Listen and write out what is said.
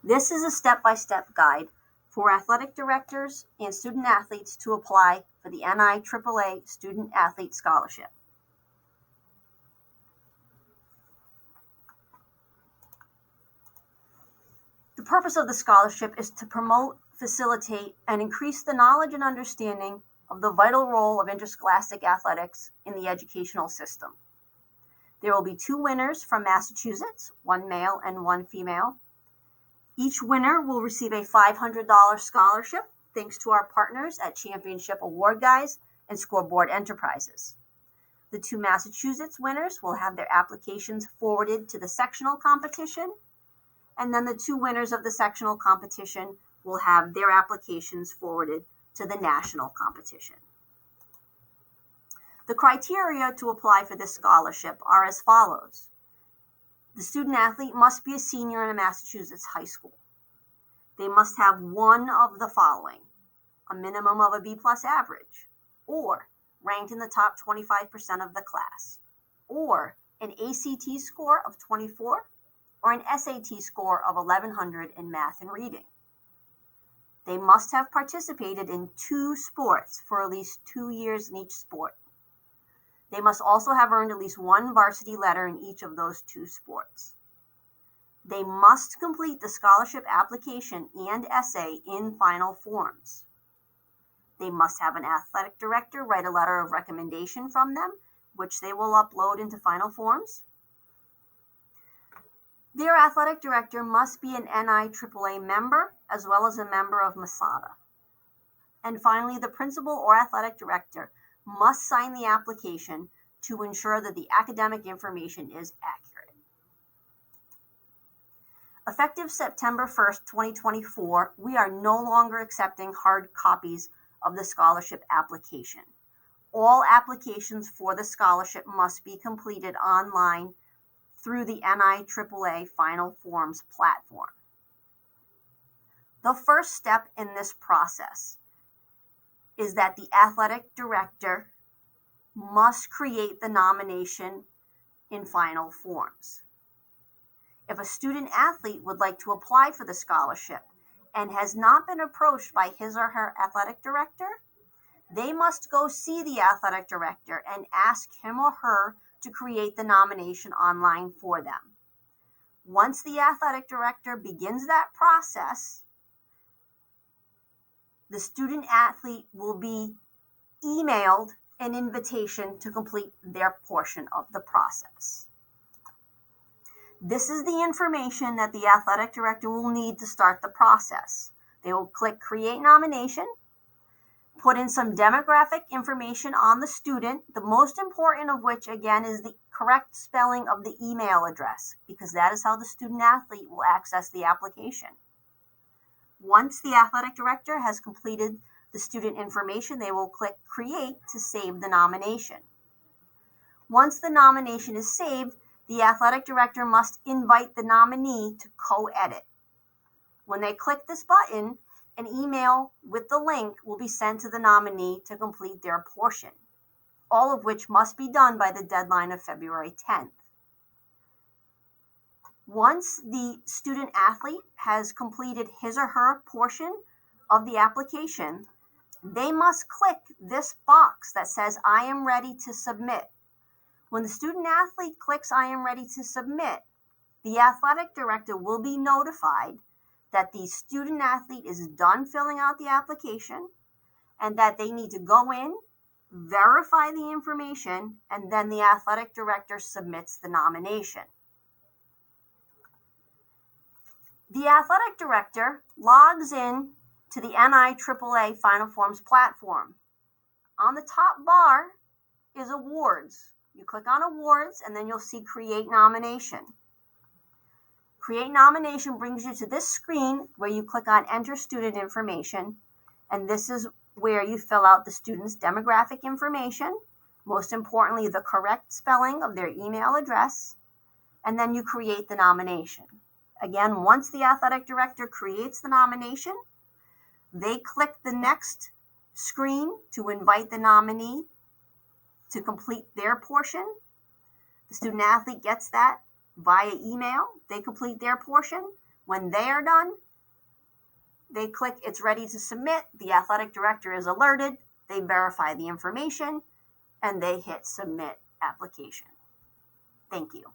This is a step-by-step guide for athletic directors and student athletes to apply for the NIAAA Student Athlete Scholarship. The purpose of the scholarship is to promote, facilitate, and increase the knowledge and understanding of the vital role of interscholastic athletics in the educational system. There will be 2 winners from Massachusetts, 1 male and 1 female. Each winner will receive a $500 scholarship thanks to our partners at Championship Award Guys and Scoreboard Enterprises. The 2 Massachusetts winners will have their applications forwarded to the sectional competition, and then the 2 winners of the sectional competition will have their applications forwarded to the national competition. The criteria to apply for this scholarship are as follows. The student athlete must be a senior in a Massachusetts high school. They must have one of the following: a minimum of a B+ average, or ranked in the top 25% of the class, or an ACT score of 24, or an SAT score of 1100 in math and reading. They must have participated in 2 sports for at least 2 years in each sport. They must also have earned at least 1 varsity letter in each of those 2 sports. They must complete the scholarship application and essay in final forms. They must have an athletic director write a letter of recommendation from them, which they will upload into final forms. Their athletic director must be an NIAAA member as well as a member of MASADA. And finally, the principal or athletic director must sign the application to ensure that the academic information is accurate. Effective September 1st, 2024, we are no longer accepting hard copies of the scholarship application. All applications for the scholarship must be completed online through the NIAAA Final Forms platform. The first step in this process is that the athletic director must create the nomination in final forms. If a student athlete would like to apply for the scholarship and has not been approached by his or her athletic director, they must go see the athletic director and ask him or her to create the nomination online for them. Once the athletic director begins that process, the student athlete will be emailed an invitation to complete their portion of the process. This is the information that the athletic director will need to start the process. They will click Create Nomination, put in some demographic information on the student, the most important of which, again, is the correct spelling of the email address, because that is how the student athlete will access the application. Once the athletic director has completed the student information, they will click Create to save the nomination. Once the nomination is saved, the athletic director must invite the nominee to co-edit. When they click this button, an email with the link will be sent to the nominee to complete their portion, all of which must be done by the deadline of February 10th. Once the student athlete has completed his or her portion of the application, they must click this box that says, I am ready to submit. When the student athlete clicks, I am ready to submit, the athletic director will be notified that the student athlete is done filling out the application and that they need to go in, verify the information, and then the athletic director submits the nomination. The athletic director logs in to the NIAAA Final Forms platform. On the top bar is Awards. You click on Awards and then you'll see Create Nomination. Create Nomination brings you to this screen where you click on Enter Student Information, and this is where you fill out the student's demographic information, most importantly the correct spelling of their email address, and then you create the nomination. Again, once the athletic director creates the nomination, they click the next screen to invite the nominee to complete their portion. The student athlete gets that via email. They complete their portion. When they are done, they click it's ready to submit. The athletic director is alerted. They verify the information and they hit submit application. Thank you.